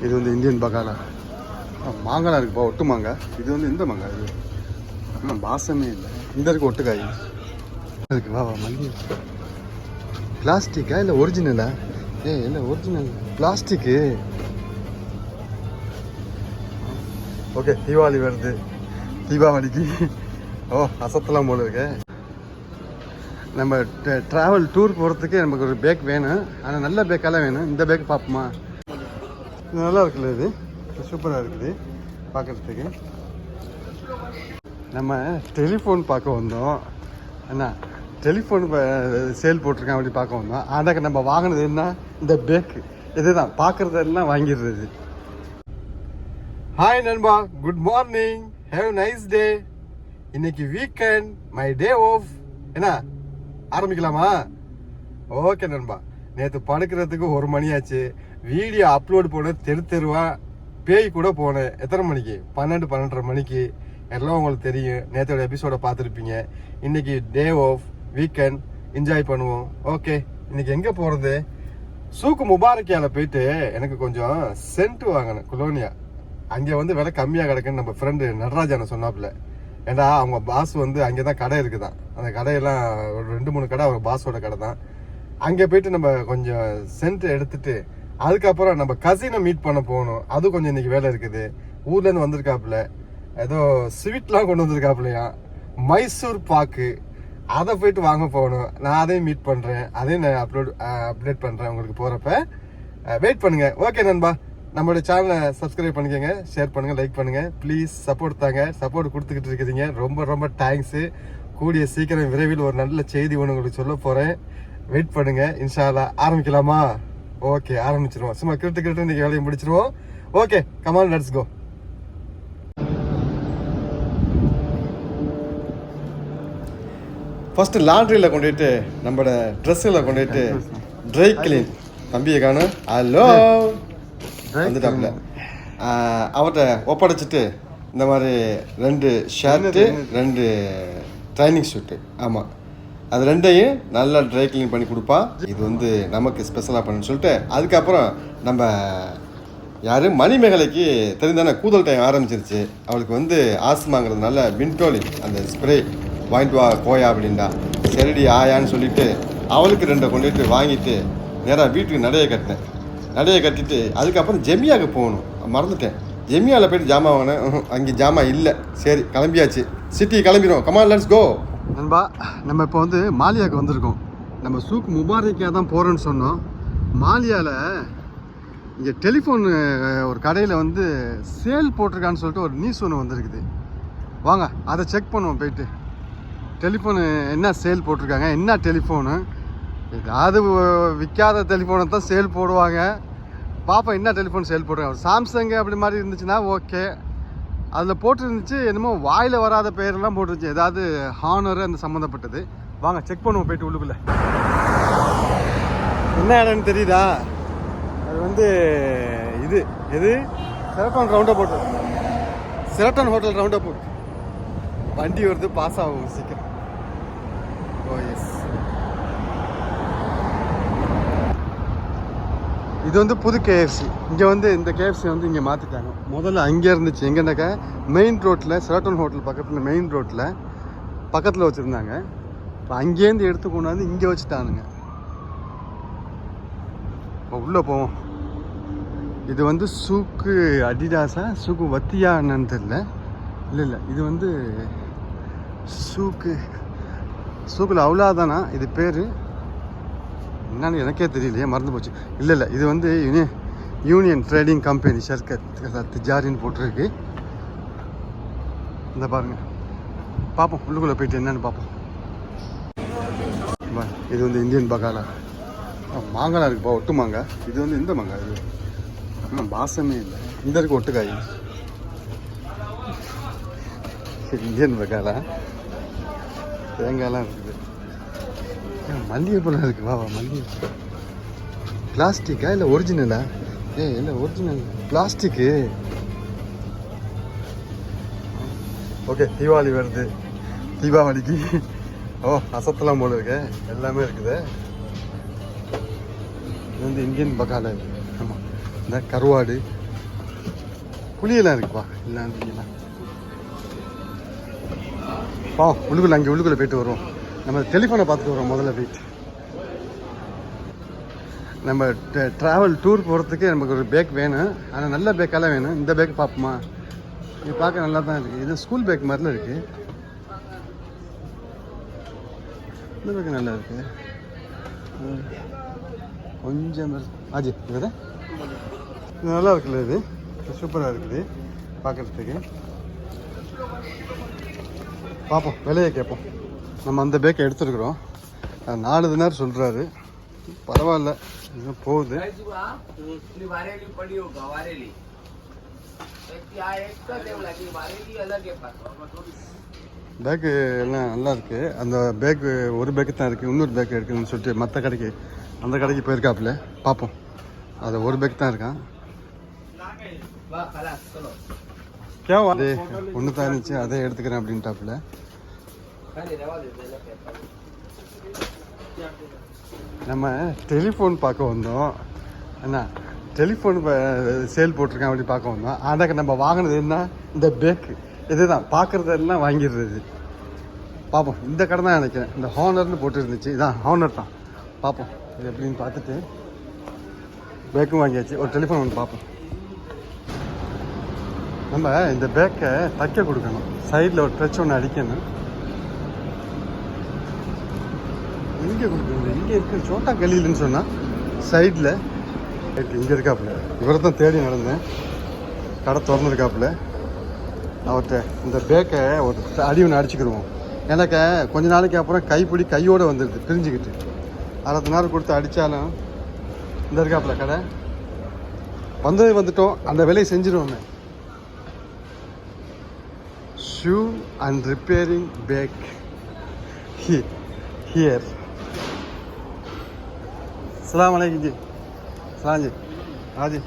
இது வந்து இந்தியன் பகாலா. மாங்காய் இருக்குப்பா, ஒட்டு மாங்காய். இது வந்து இந்த மாங்காய் இது. ஆனால் பாசமே இல்லை. இந்த இருக்கு ஒட்டுக்காய் இருக்கு. வா மல்லி. பிளாஸ்டிக்கா இல்லை ஒரிஜினலா? இல்லை ஒரிஜினல் பிளாஸ்டிக்கு. ஓகே, தீபாவளி வருது. தீபாவளிக்கு அசத்தலாம் போல இருக்கு. நம்ம ட்ராவல் டூர் போகிறதுக்கு நமக்கு ஒரு பேக் வேணும். ஆனால் நல்ல பேக்கெல்லாம் வேணும். இந்த பேக் பார்ப்போமா? இது நல்லா இருக்குல்ல, இது சூப்பராக இருக்குது பார்க்குறதுக்கு. நம்ம டெலிஃபோன் பார்க்க வந்தோம். என்ன டெலிஃபோன் சேல் போட்டிருக்கேன் அப்படி பார்க்க வந்தோம். ஆனால் நம்ம வாங்கினது என்ன? இந்த பேக்கு. இதுதான் பார்க்குறதெல்லாம் வாங்கிடுறது. ஹாய் நண்பா, good morning, have nice day. இன்னைக்கு வீக்கெண்ட், மை டே ஆஃப். என்ன ஆரம்பிக்கலாமா? ஓகே நண்பா, நேற்று படுக்கிறதுக்கு 1 மணி ஆச்சு. வீடியோ அப்லோட் போன தெருவா பேய் கூட போனேன். எத்தனை மணிக்கு? 12, 12:30 மணிக்கு. எல்லாம் உங்களுக்கு தெரியும், நேற்றோட எபிசோட பார்த்துருப்பீங்க. இன்னைக்கு டே ஆஃப், வீக்கெண்ட், என்ஜாய் பண்ணுவோம். ஓகே, இன்னைக்கு எங்கே போகிறது? சூக்கு முபாரக்கியால போயிட்டு எனக்கு கொஞ்சம் சென்ட் வாங்கினேன், குலோனியா. அங்கே வந்து விலை கம்மியாக கிடக்குன்னு நம்ம ஃப்ரெண்டு நடராஜான சொன்னாப்புல. ஏண்டா அவங்க பாஸ் வந்து அங்கே தான் கடை இருக்குதான். அந்த கடையெல்லாம் ஒரு 2-3 கடை அவங்க பாஸோட கடை தான். அங்கே போயிட்டு நம்ம கொஞ்சம் சென்ட் எடுத்துட்டு அதுக்கப்புறம் நம்ம கசினை மீட் பண்ண போகணும். அது கொஞ்சம் இன்னைக்கு வேலை இருக்குது. ஊர்லேருந்து வந்திருக்காப்புல, ஏதோ ஸ்வீட்லாம் கொண்டு வந்திருக்காப்புலையா, மைசூர் பாக்கு. அதை போயிட்டு வாங்க போகணும். நான் அதையும் மீட் பண்ணுறேன், அதையும் நான் அப்டேட் பண்ணுறேன் உங்களுக்கு போகிறப்ப. வெயிட் பண்ணுங்க. ஓகே நண்பா, நம்மளோட சேனலை சப்ஸ்கிரைப் பண்ணிக்கோங்க, ஷேர் பண்ணுங்கள், லைக் பண்ணுங்கள். ப்ளீஸ் சப்போர்ட் தாங்க. சப்போர்ட் கொடுத்துக்கிட்டு இருக்கிறீங்க, ரொம்ப ரொம்ப தேங்க்ஸு. கூடிய சீக்கிரம் விரைவில் ஒரு நல்ல செய்தி ஒன்று உங்களுக்கு சொல்ல போகிறேன். வெயிட் பண்ணுங்கள். இன்ஷா அல்லாஹ் ஆரம்பிக்கலாமா? ஓகே, ஆரம்பிச்சிருவோம். சும்மா கிரிட்டு இன்னைக்கு வேலையை முடிச்சிருவோம். Okay, come on, let's go. First லாண்ட்ரியில் கொண்டுட்டு நம்மளோட ட்ரெஸ்ஸில் கொண்டுட்டு ட்ரை கிளீன். தம்பியை காணும். ஹலோ வந்துட்டாப்புல. அவர்கிட்ட ஒப்படைச்சிட்டு இந்த மாதிரி 2 ஷர்ட்டு 2 ட்ரைனிங் ஷூட்டு. ஆமாம், அது 2ஐயும் நல்லா ட்ரை கிளீன் பண்ணி கொடுப்பா. இது வந்து நமக்கு ஸ்பெஷலாக பண்ணுன்னு சொல்லிட்டு அதுக்கப்புறம் நம்ம யார் மணிமேகலைக்கு தெரிந்தானே கூதல் டைம் ஆரம்பிச்சிருச்சு. அவளுக்கு வந்து ஆஸ்மாங்கிறதுனால வின்டோலின் அந்த ஸ்ப்ரே வாங்கிட்டு வா கோயா அப்படின்டா. சரிடி ஆயான்னு சொல்லிட்டு அவளுக்கு 2 கொண்டுட்டு வாங்கிட்டு நேராக வீட்டுக்கு நடைய கட்டிட்டு அதுக்கப்புறம் ஜெமியாவுக்கு போகணும். மறந்துட்டேன். ஜெமியாவில் போய்ட்டு ஜாமான் வாங்கினேன். அங்கே ஜாமான் இல்லை. சரி, கிளம்பியாச்சு. சிட்டி கிளம்பிடும். Come on, let's go. நண்பா, நம்ம இப்போ வந்து மாலியாவுக்கு வந்திருக்கோம். நம்ம சூக் முபாரக்கியா தான் போகிறோன்னு சொன்னோம். மாலியாவில் இங்கே டெலிஃபோன் ஒரு கடையில் வந்து சேல் போட்டிருக்கான்னு சொல்லிட்டு ஒரு நியூஸ் ஒன்று வந்திருக்குது. வாங்க அதை செக் பண்ணுவோம் போயிட்டு. டெலிஃபோனு என்ன சேல் போட்டிருக்காங்க, என்ன டெலிஃபோனு. ஏதாவது விற்காத டெலிஃபோனை தான் சேல் போடுவாங்க. பாப்பா என்ன டெலிஃபோன் சேல் போடுறாங்க. சாம்சங்கு அப்படி மாதிரி இருந்துச்சுன்னா ஓகே. அதில் போட்டுருந்துச்சு என்னமோ வாயில் வராத பேரெல்லாம் போட்டுருந்துச்சு. ஏதாவது ஹானர் அந்த சம்மந்தப்பட்டது. வாங்க செக் பண்ணுவோம் போயிட்டு உள்ளுக்குள்ளே. என்ன இடம்னு தெரியுதா? அது வந்து எது செரட்டான் ரவுண்டா போட்டு, செரட்டான் ஹோட்டல் ரவுண்டா போட்டு வண்டி வருது, பாஸ் ஆகும் சீக்கிரம். ஓ எஸ், இது வந்து புது கேஎஃப்சி. இங்கே வந்து இந்த கேஎஃப்சி வந்து இங்கே மாற்றிட்டாங்க. முதல்ல அங்கே இருந்துச்சு. எங்கன்னாக்கா மெயின் ரோட்டில், செரட்டான் ஹோட்டல் பக்கத்தில் மெயின் ரோட்டில் பக்கத்தில் வச்சுருந்தாங்க. இப்போ அங்கேருந்து எடுத்து கொண்டாந்து இங்கே வச்சுட்டானுங்க. இப்போ உள்ளே போவோம். இது வந்து சூக்கு அடிடாஸா சூக்கு வத்தியா என்னன்னு தெரியல. இல்லை இது வந்து சூக்கில் அவ்வளோதானா இது பேர் என்னன்னு எனக்கே தெரியலையே, மறந்து போச்சு. இல்லை இது வந்து யூனியன் ட்ரேடிங் கம்பெனி ஷர்கத் திஜாரின்னு போட்டிருக்கு. இந்த பாருங்க, பார்ப்போம் உள்ளுக்குள்ளே போயிட்டு என்னன்னு பார்ப்போம். இது வந்து இந்தியன் பகாலா. மாங்காய் இருக்குப்பா, ஒட்டு மாங்காய். இது வந்து இந்த மாங்காய் இது. ஆனால் பாசமே இல்லை. இந்த இருக்கு ஒட்டுக்காய். இந்தியன் பகாலா. தேங்காயெல்லாம் இருக்குது. மல்லிகைப்பழம் இருக்குது. வா மல்லிகைப்பூ. பிளாஸ்டிக்கா இல்லை ஒரிஜினலா? இல்லை ஒரிஜினல் பிளாஸ்டிக்கு. ஓகே, தீபாவளி வருது. தீபாவளிக்கு அசத்தலாம் போல இருக்கு. எல்லாமே இருக்குது. இது வந்து இந்தியன் பகாலா. ஆமாம், இந்த கருவாடு புளியெல்லாம் இருக்குப்பா எல்லாம் புளியெல்லாம். பா உள்ளுக்குள்ளே போயிட்டு வருவோம். நம்ம டெலிஃபோனை பார்த்துட்டு வரோம் முதல்ல போயிட்டு. நம்ம ட்ராவல் டூர் போகிறதுக்கு நமக்கு ஒரு பேக் வேணும். ஆனால் நல்ல பேக்கெல்லாம் வேணும். இந்த பேக் பார்ப்போமா? இது பார்க்க நல்லா தான் இருக்குது. இது ஸ்கூல் பேக் மாதிரிலாம் இருக்குது. இந்த பேக் நல்லா இருக்குது. கொஞ்சம் ஆஜி இது நல்லா இருக்குல்ல, இது சூப்பராக இருக்குது பார்க்குறதுக்கு. பார்ப்போம், விலையை கேட்போம். நம்ம அந்த பேக்கை எடுத்துருக்குறோம். 4 தினார் சொல்கிறாரு. பரவாயில்ல, இன்னும் போகுது. பேக்கு எல்லாம் நல்லா இருக்குது. அந்த பேக்கு ஒரு பேக்கு தான் இருக்குது. இன்னொரு பேக்கு இருக்குதுன்னு சொல்லிட்டு மற்ற கடைக்கு அந்த கடைக்கு போயிருக்காப்புல. பார்ப்போம். அது ஒரு பேக் தான் இருக்கான். அது ஒன்று தான் இருந்துச்சு, அதை எடுத்துக்கிறேன் அப்படின்ட்டாப்புல. நம்ம டெலிஃபோன் பார்க்க வந்தோம். என்ன டெலிஃபோன் சேல் போட்டிருக்கேன் அப்படி பார்க்க வந்தோம். ஆனால் நம்ம வாங்கினது என்ன? இந்த பேக்கு. இதுதான் பார்க்குறதெல்லாம் வாங்கிடுறது. பார்ப்போம். இந்த கடை தான் நினைக்கிறேன். இந்த ஹானர்னு போட்டு இருந்துச்சு. இதான் ஹானர் தான். பார்ப்போம் இது எப்படின்னு பார்த்துட்டு பேக்கும் வாங்கியாச்சு. ஒரு டெலிஃபோன் ஒன்று பார்ப்போம். நம்ம இந்த பேக்கை தைக்க கொடுக்கணும். சைடில் ஒரு டச் ஒன்று அடிக்கணும். இங்கே கொடுக்கணும். இங்கே இருக்குது சோட்டா கலியில்னு சொன்னால் சைடில் இங்கே இருக்காப்புல. இவரை தான் தேடி நடந்தேன். கடை திறந்துருக்காப்புல. அவர்கிட்ட இந்த பேக்கை ஒரு அடி ஒன்று அடிச்சுக்கிடுவோம். எனக்கு கொஞ்ச நாளைக்கு அப்புறம் கைப்பிடி கையோடு வந்துடுது பிரிஞ்சுக்கிட்டு. 60 நாள் கொடுத்து அடித்தாலும் இந்த இருக்காப்புல கடை வந்துட்டோம். அந்த வேலையை செஞ்சிருவோமே. Shoe and repairing bag here. अस्सलाम वालेकुम जी. सलाम जी. हाँ जी.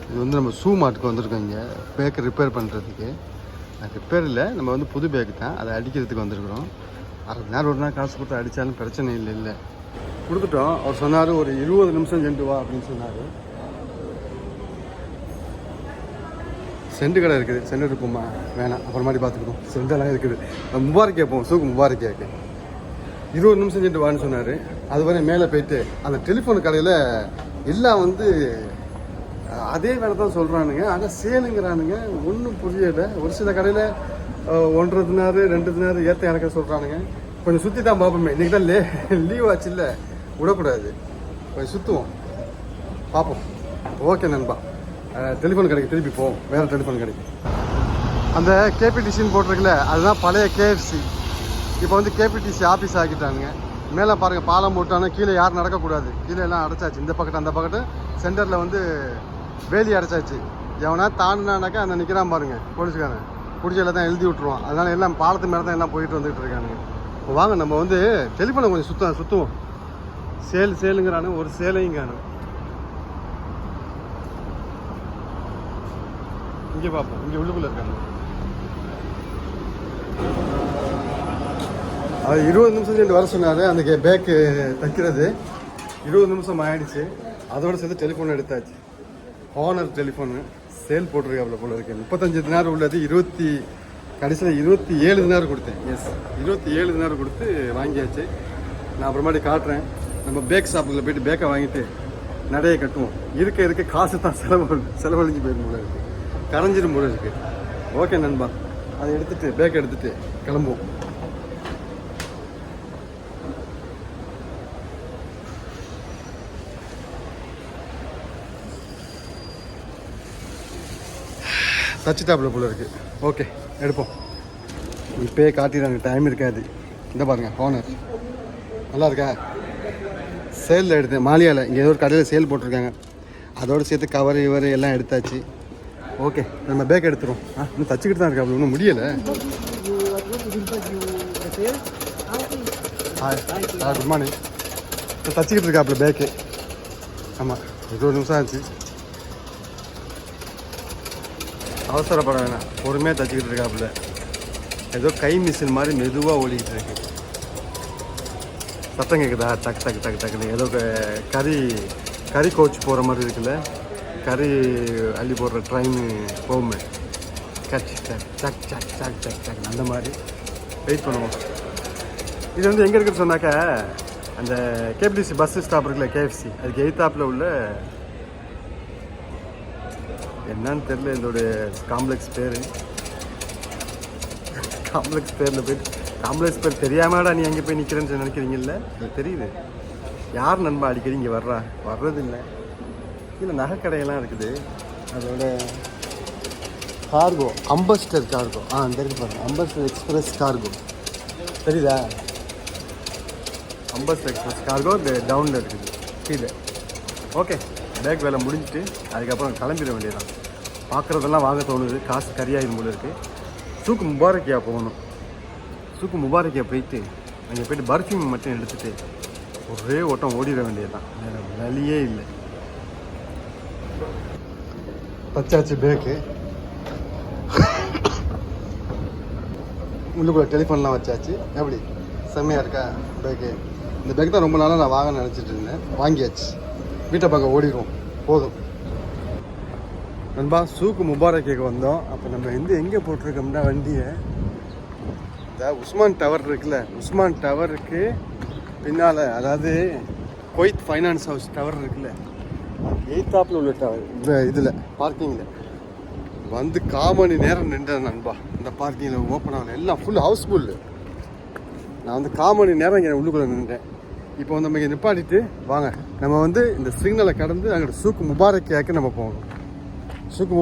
இது வந்து நம்ம ஷூ மாட்டுக்கு வந்திருக்கோம். இங்கே பேக்கை ரிப்பேர் பண்ணுறதுக்கு. ரிப்பேர் இல்லை, நம்ம வந்து புது பேக்கு தான், அதை அடிக்கிறதுக்கு வந்திருக்கிறோம். 60 நாள் ஒரு நாள் காசு கொடுத்து அடித்தாலும் பிரச்சனை இல்லை. கொடுத்துட்டோம். அவர் சொன்னார் ஒரு 20 நிமிஷம் சென்று வா அப்படின்னு சொன்னார். செண்டு கடை இருக்குது. செண்டு இருப்போமா? வேணாம், அப்புறமாடி பார்த்துக்கிட்டோம். செண்டெல்லாம் இருக்குது. முபாரக் கேட்போம். சூக்கு முபாரக் கேட்க 20 நிமிஷம் சென்று வான்னு சொன்னார். அதுவரை மேலே போயிட்டு அந்த டெலிஃபோன் கடையில் எல்லாம் வந்து அதே வேலை தான் சொல்கிறானுங்க. ஆனால் சேலுங்கிறானுங்க. ஒன்றும் புரியலை. ஒரு சில கடையில் 1.5 தினார் 2 தினார் ஏற்ற இறக்க சொல்கிறானுங்க. கொஞ்சம் சுற்றி தான் பார்ப்போமே. இன்றைக்கி தான் லீவ் ஆச்சு, இல்லை விடக்கூடாது. கொஞ்சம் சுற்றுவோம், பார்ப்போம். ஓகே நண்பா, டெலிஃபோன் கடைக்கு திருப்பி போவோம். வேறு டெலிஃபோன் கடைக்கு. அந்த கேபிடிசின்னு போட்டிருக்குல்ல, அதுதான் பழைய கேஎஃப்சி. இப்போ வந்து கேபிடிசி ஆஃபீஸ் ஆக்கிட்டானுங்க. மேலே பாருங்கள், பாலம் போட்டானு. கீழே யாரும் நடக்கக்கூடாது. கீழே எல்லாம் அடைச்சாச்சு. இந்த பக்கத்து அந்த பக்கத்து சென்டரில் வந்து வேலி அடைச்சாச்சு. எவனா தாண்டினானாக்கா அந்த நிற்கிறான் பாருங்கள் போலீஸ்காரன், பிடிச்சல தான் எழுதி விட்ருவான். அதனால் எல்லாம் பாலத்து மேலே தான் எல்லாம் போயிட்டு வந்துட்டு இருக்கானுங்க. இப்போ வாங்க நம்ம வந்து டெலிஃபோனை கொஞ்சம் சுற்றுவோம். சேலுங்கிறானு ஒரு சேலையும் காணும். இங்கே பார்ப்போம். இங்கே உள்ளுக்குள்ளே இருக்காங்க. அது 20 நிமிஷம் சென்று வர சொன்னார். அந்த பேக்கு தைக்கிறது 20 நிமிஷம் ஆகிடுச்சு. அதோடு சேர்த்து டெலிஃபோன் எடுத்தாச்சு. ஹானர் டெலிஃபோனு சேல் போட்டிருக்காப்புல போல இருக்கு. 35 தினார் உள்ளது. கடைசியில் 27 தினார் கொடுத்தேன். எஸ், 27 தினார் கொடுத்து வாங்கியாச்சு. நான் அப்புறமாட்டி காட்டுறேன். நம்ம பேக் ஷாப்புக்குள்ள போய்ட்டு பேக்கை வாங்கிட்டு நடையை கட்டுவோம். இருக்க காசு தான் செலவழிஞ்சு போயிடும் போல இருக்குது. கரைஞ்சிடும் போல இருக்குது. ஓகே நண்பா, அதை எடுத்துகிட்டு பேக்கை எடுத்துகிட்டு கிளம்புவோம். தச்சுட்டாப்புல போல இருக்குது. ஓகே, எடுப்போம். இப்போயே காட்டிடுறாங்க, டைம் இருக்காது. இந்த பாருங்கள், ஹானர் நல்லா இருக்கா? சேலில் எடுத்தேன், மாலியாவில். இங்கே ஏதோ ஒரு கடையில் சேல் போட்டிருக்காங்க. அதோடு சேர்த்து கவர் எல்லாம் எடுத்தாச்சு. ஓகே, நம்ம பேக் எடுத்துருவோம். இன்னும் தச்சுக்கிட்டு தான் இருக்கா, அப்படி ஒன்றும் முடியலை. Good morning. தச்சுக்கிட்டு இருக்காப்புல பேக்கு. ஆமாம், 20 நிமிஷம் ஆச்சு. அவசரப்பட வேணாம், பொறுமையாக தச்சுக்கிட்டு இருக்காப்புல. ஏதோ கை மிஷின் மாதிரி மெதுவாக ஓடிக்கிட்டு இருக்கு. சத்தம் கேட்குதா? டக்கு டக்கு டக்கு டக்குன்னு ஏதோ கறி கோச் போகிற மாதிரி இருக்குல்ல, கறி அள்ளி போடுற ட்ரெயின் போகுமே, கச் சக் சக் சக் சக் சக் சக் அந்த மாதிரி வெயிட் பண்ணுவோம். இது வந்து எங்கே இருக்குன்னு சொன்னாக்கா, அந்த கேபிடிசி பஸ் ஸ்டாப் இருக்குல்ல, கேஎஃப்சி, அதுக்கு எய்த்தாப்பில் உள்ள என்னன்னு தெரியல இதோடைய காம்ப்ளெக்ஸ் பேர். காம்ப்ளெக்ஸ் பேரில் போயிட்டு காம்ப்ளெக்ஸ் பேர் தெரியாமடா நீ அங்கே போய் நிற்கிறேன்னு நினைக்கிறீங்கல்ல, அது தெரியுது. யார் நண்பா அடிக்கடி இங்கே வர்றதில்லை. கீழே நகைக்கடையெல்லாம் இருக்குது. அதோட கார்கோ, அம்பஸ்டர் கார்கோ, அந்த இருக்கு பாருங்க, அம்பஸ்டர் எக்ஸ்பிரஸ் கார்கோ தெரியுதா? அம்பஸ்டர் எக்ஸ்பிரஸ் கார்கோ இந்த டவுனில் இருக்குது கீழே. ஓகே, பேக் வேலை முடிஞ்சிட்டு அதுக்கப்புறம் கிளம்பிட வேண்டியதான். பார்க்குறதெல்லாம் வாங்க தோணுது, காசு கரியாயிரும் போல இருக்குது. சூக்கு முபாரக்கியா போகணும். சூக்கு முபாரக்கியா போயிட்டு அங்கே போயிட்டு பர்ஃப்யூம் மட்டும் எடுத்துகிட்டு ஒரே ஓட்டம் ஓடிட வேண்டியதுதான், வேறு வழியே இல்லை. தச்சாச்சு பேக்கு, உள்ளுக்குள்ள டெலிஃபோன்லாம் வச்சாச்சு. எப்படி செம்மையாக இருக்கா பேக்கு? இந்த பேக் தான் ரொம்ப நாளாக நான் வாங்க நினச்சிட்டு இருந்தேன், வாங்கியாச்சு. வீட்டை பார்க்க ஓடிடுவோம், போதும். நண்பா, சூக்கு முபாரக்கிக்கு வந்தோம். அப்போ நம்ம எங்கே போட்டிருக்கோம்னா வண்டியை, இந்த உஸ்மான் டவர் இருக்குல்ல, உஸ்மான் டவருக்கு பின்னால், அதாவது குவைத் ஃபைனான்ஸ் ஹவுஸ் டவர் இருக்குல்ல, எய்த்தாப்பில் உள்ள டவர், இந்த இதில் பார்க்கிங்கில் வந்து 1/4 மணி நேரம் நின்றேன் நண்பா. இந்த பார்க்கிங்கில் ஓப்பன் ஆகல, எல்லாம் ஃபுல் ஹவுஸ்ஃபுல்லு. நான் வந்து 1/4 மணி நேரம் இங்கே உள்ளுக்குள்ளே நின்றேன். இப்போ வந்து நம்ம இங்கே நிப்பாட்டிட்டு வாங்க, நம்ம வந்து இந்த சிக்னலை கடந்து அங்கே சூக்கு முபாரக்கியாக்கு நம்ம போகணும். சூக்கு